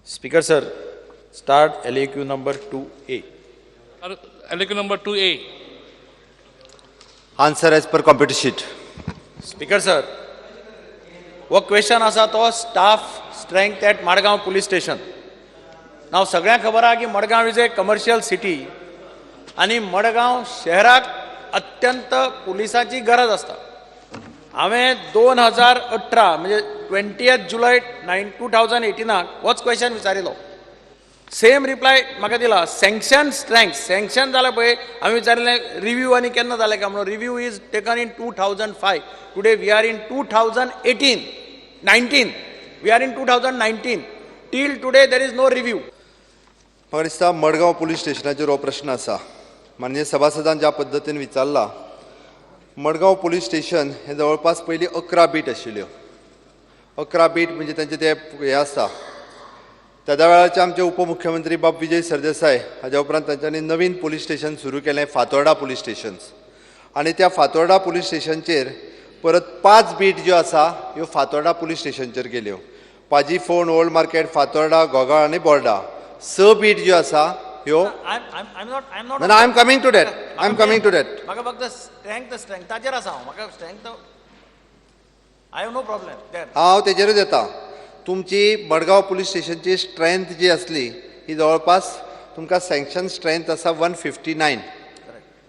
Speaker sir, start LAQ number 2A. LAQ number 2A. Answer as per computer sheet. Speaker sir, वो question असा तो staff strength at Madgaon police station. नाव सगळ्यांक खबर आहा की Madgaon is a commercial city आणि मडगांव शहराक अत्यंत पुलिसाची गरज असता. हांवें 2018 म्हणजे 20 जुलय 2018 होच क्वेश्चन विचारिल्लो. सेम रिप्लाय म्हाका दिला. सँक्शन स्ट्रेंथ सँक्शन जालें पळय. हांवें विचारिल्लें रिव्यू आनी केन्ना जालें काय म्हणून. Review is taken in 2005. Today we are in 2019. We are in 2019. Till today there is no review. म्हाका दिसता मडगांव पुलीस स्टेशनाचेर हो प्रश्न आसा. माननीय सभासदान ज्या पद्दतीन विचारला, मडगांव पुलीस स्टेशन हे जवळपास पयलीं 11 बीट आशिल्ल्यो. 11 बीट म्हणजे तांचे ते हे आसा. त्या वेळाचे आमचे उपमुख्यमंत्री बाब विजय सरदेसाय हाज्या उपरांत तांच्यांनी नवीन पुलीस स्टेशन सुरू केलें, फातोर्डा पुलीस स्टेशन. आनी त्या फातोर्डा पुलीस स्टेशनचेर परत 5 बीट ज्यो आसा ह्यो फातोर्डा पुलीस स्टेशनचेर गेल्यो. पाजी फोंड, ओल्ड मार्केट, फातोर्डा, गोगाळ आनी बोर्डा. 6 बीट ज्यो आसा ह्यो. I am coming to that. म्हाका फक्त स्ट्रेंथ ताचेर आसा. म्हाका strength I have no problem that. हांव तेजेरूच येता. तुमची मडगांव पुलीस स्टेशनची स्ट्रेंथ जी असली ही जवळपास तुमकां सँक्शन स्ट्रेंथ आसा 159.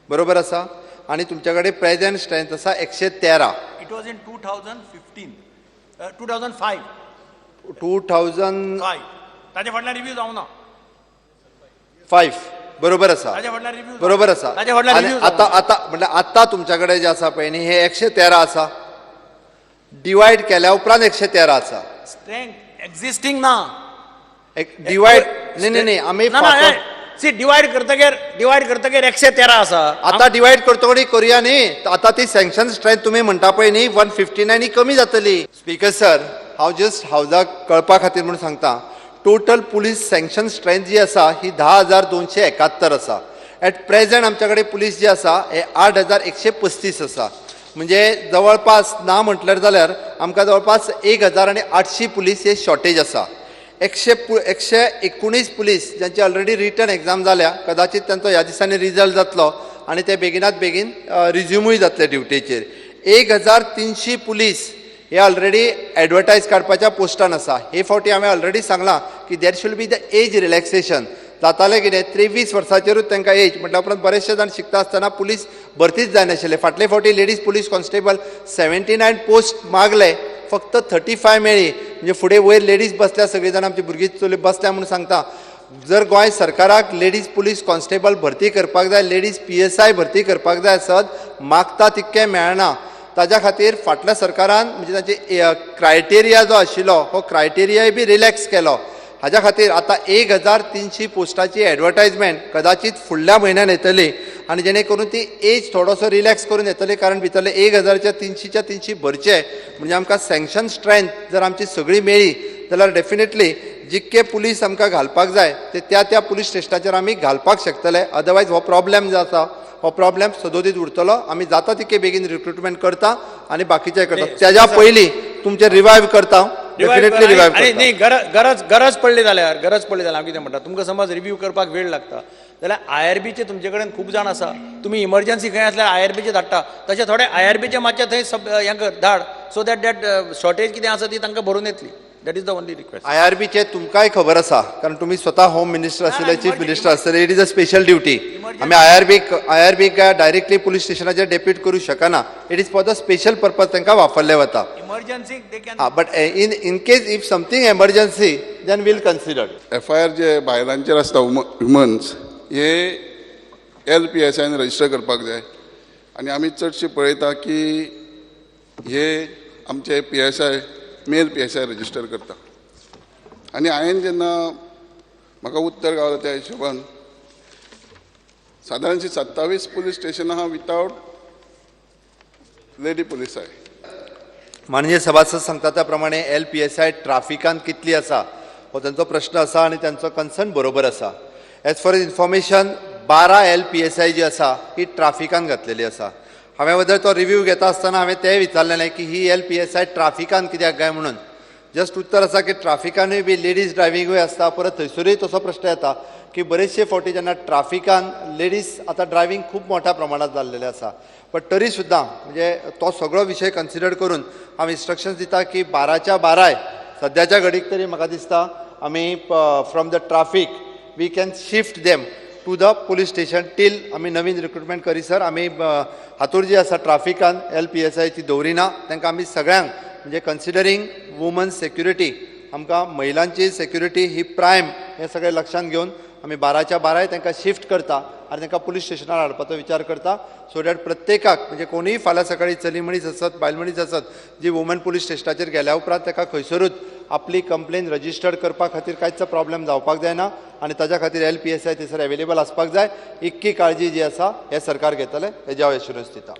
बरोबर आसा. आणि तुमच्या कडेन प्रेझेंट स्ट्रेंथ आसा 113. It was in 2015 2005. 2005. ताचे फाटल्यान रिव्यू जावना. बरोबर आसा. ताचे फाटल्यान रिव्यू बरोबर आसा. ताचे फाटल्यान आनी रिव्यू आता म्हणजे आता तुमच्या कडेन जे आसा पळय न्ही हे 113 आसा. डिवायड केल्या उपरांत 113 आसा. स्ट्रेंथ एक्झिस्टिंग ना. एक डिवायड नाही आमी सी डिवायड करतगीर 113 आसा. आता डिवायड करतकच करूया न्ही. आता ती सँक्शन स्ट्रेंथ तुमी म्हणटा पळय न्ही 159 ही कमी जातली. स्पीकर सर, हांव जस्ट हावजाक कळपा खातीर म्हणून सांगता. टोटल पुलीस सँक्शन स्ट्रेंथ जी आसा ही 10,271 आसा. एट प्रेझेंट आमच्या कडेन पुलीस जी आसा हे 8,135 आसा. म्हणजे जवळपास ना म्हटल्यार जाल्यार आमकां जवळपास 1,800 पुलीस हे शॉर्टेज आसा. 119 पुलीस ज्यांची ऑलरेडी रिटन एग्जाम जाल्या, कदाचित तांचो ह्या दिसांनी रिजल्ट जातलो आनी ते बेगिनात बेगीन रिज्यूमूय जातले ड्युटेचेर. 1,300 पुलीस हे ऑलरेडी एडवर्टायज काडपाच्या पोस्टान आसा. हे फावटी हांवें ऑलरेडी सांगलां की there should be the age relaxation. जातालें कितें 23 वर्सांचेरूच तांकां एज म्हटल्या उपरांत बरेचशे जाण शिकता आसतना पुलीस भरतीच जायनाशिल्ले. फाटले फावटी लेडीज पुलीस कॉन्स्टेबल 79 पोस्ट मागले, फक्त 35 मेळ्ळी. म्हणजे फुडें वयर लेडीज बसल्या, सगळीं जाणां आमची भुरगीं चली बसल्या म्हणून सांगता. जर गोंय सरकाराक लेडीज पुलीस कॉन्स्टेबल भरती करपाक जाय, लेडीज PSI भरती करपाक जाय आसत, मागता तितकें मेळना. ताज्या खातीर फाटल्या सरकारान म्हणजे ताचे क्रायटेरिया जो आशिल्लो हो क्रायटेरियाय बी रिलॅक्स केलो. हाज्या खातीर आतां 1,300 पोस्टाची एडवर्टायजमेंट कदाचित फुडल्या म्हयन्यान येतली आनी जेणे करून ती एज थोडोसो रिलॅक्स करून येतली. कारण भितरले 1,300 भरचे म्हणजे आमकां सँक्शन स्ट्रेंथ जर आमची सगळी मेळ्ळी जाल्यार डेफिनेटली जितके पुलीस आमकां घालपाक जाय ते त्या पुलीस स्टेशनाचेर आमी घालपाक शकतले. अदरवायज हो प्रॉब्लेम जो आसा हो प्रॉब्लेम सदोदीत उरतलो. आमी जाता तितके बेगीन रिक्रुटमेंट करता आनी बाकीचे करता. त्याच्या पयलीं तुमचे रिवायव करता. डेफिनेटली रिवायव करता. नाही गरज पडली जाल्यार हांव कितें म्हणटा, तुमकां समज रिव्यू करपाक वेळ लागता जाल्यार IRBचे तुमचे कडेन खूब जाण आसा. तुमी इमर्जन्सी खंय आसल्यार IRBचे धाडटा. तशें थोडे IRBचे मातशें थंय हें धाड सो दॅट शॉर्टेज कितें आसा ती तांकां भरून येतली. That is the only request. IRBचे तुमकांय खबर आसा कारण तुमी स्वता होम मिनिस्टर आशिल्ले, चीफ मिनिस्टर आसतले. It is a special duty. आमी IRB डायरेक्टली पुलीस स्टेशनाचेर डेप्यूट करूं शकना. It is for the special purpose तांकां वापरले वता. Emergency but in case if something emergency then will consider. FIR जे बायलांचेर आसता वुमन्स हे LPSI रजिस्टर करपाक जाय. आनी आमी चडशे पळयता की हे आमचे PSI मेल PSI रजिस्टर करता. आनी हांवें जेन्ना म्हाका उत्तर गावलें त्या हिशोबान सादारणशी 27 पुलीस स्टेशनां आहा विथआउट लेडी पुलीस आय. माननीय सभासद सांगता त्या प्रमाणे LPSI ट्राफिकान कितली आसा हो तांचो प्रश्न आसा आनी तांचो कन्सर्न बरोबर आसा. एज फॉर इन्फॉर्मेशन 12 LPSI जी आसा ही ट्राफिकान घातलेली आसा. हांवें वदर तो रिव्यू घेता आसतना हांवें तेंय विचारलेलें की ही LPSI ट्राफिकान कित्याक काय म्हणून. जस्ट उत्तर आसा की ट्राफिकानूय बी लेडीज ड्रायव्हिंगूय आसता परत थंयसरूय तसो प्रश्न येता की बरेचशे फावटी जेन्ना ट्राफिकान लेडीज आतां ड्रायव्हिंग खूब मोठ्या प्रमाणात जाल्लेलें आसा बट तरी सुद्दां म्हणजे तो सगळो विशय कन्सिडर करून हांव इन्स्ट्रक्शन्स दिता की 12च्या 12 सद्याच्या घडीक तरी म्हाका दिसता आमी from the traffic we can shift them to the police station till आमी नवीन रिक्रुटमेंट करीसर आमी हातूर जी आसा ट्राफिकान LPSI ती दवरिना तांकां आमी सगळ्यांक म्हणजे कन्सिडरींग वुमन्स सेक्युरिटी आमकां महिलांची सेक्युरिटी ही प्रायम हे सगळें लक्षांत घेवन आमी 12च्या 12 तांकां शिफ्ट करता आनी तांकां पुलीस स्टेशनार हाडपाचो विचार करता सो दॅट प्रत्येकाक म्हणजे कोणीय फाल्यां सकाळी चली मनीस आसत बायल मनीस आसत जी वुमन पुलीस स्टेशनाचेर गेल्या उपरांत ताका खंयसरूच आपली कंप्लेन रजिस्टर्ड करपा खातीर कांयच प्रॉब्लेम जावपाक जायना आनी ताच्या खातीर LPSI थंयसर अवेलेबल आसपाक जाय इतकी काळजी जी आसा हे सरकार घेतले हेजे हांव एश्युरन्स दिता.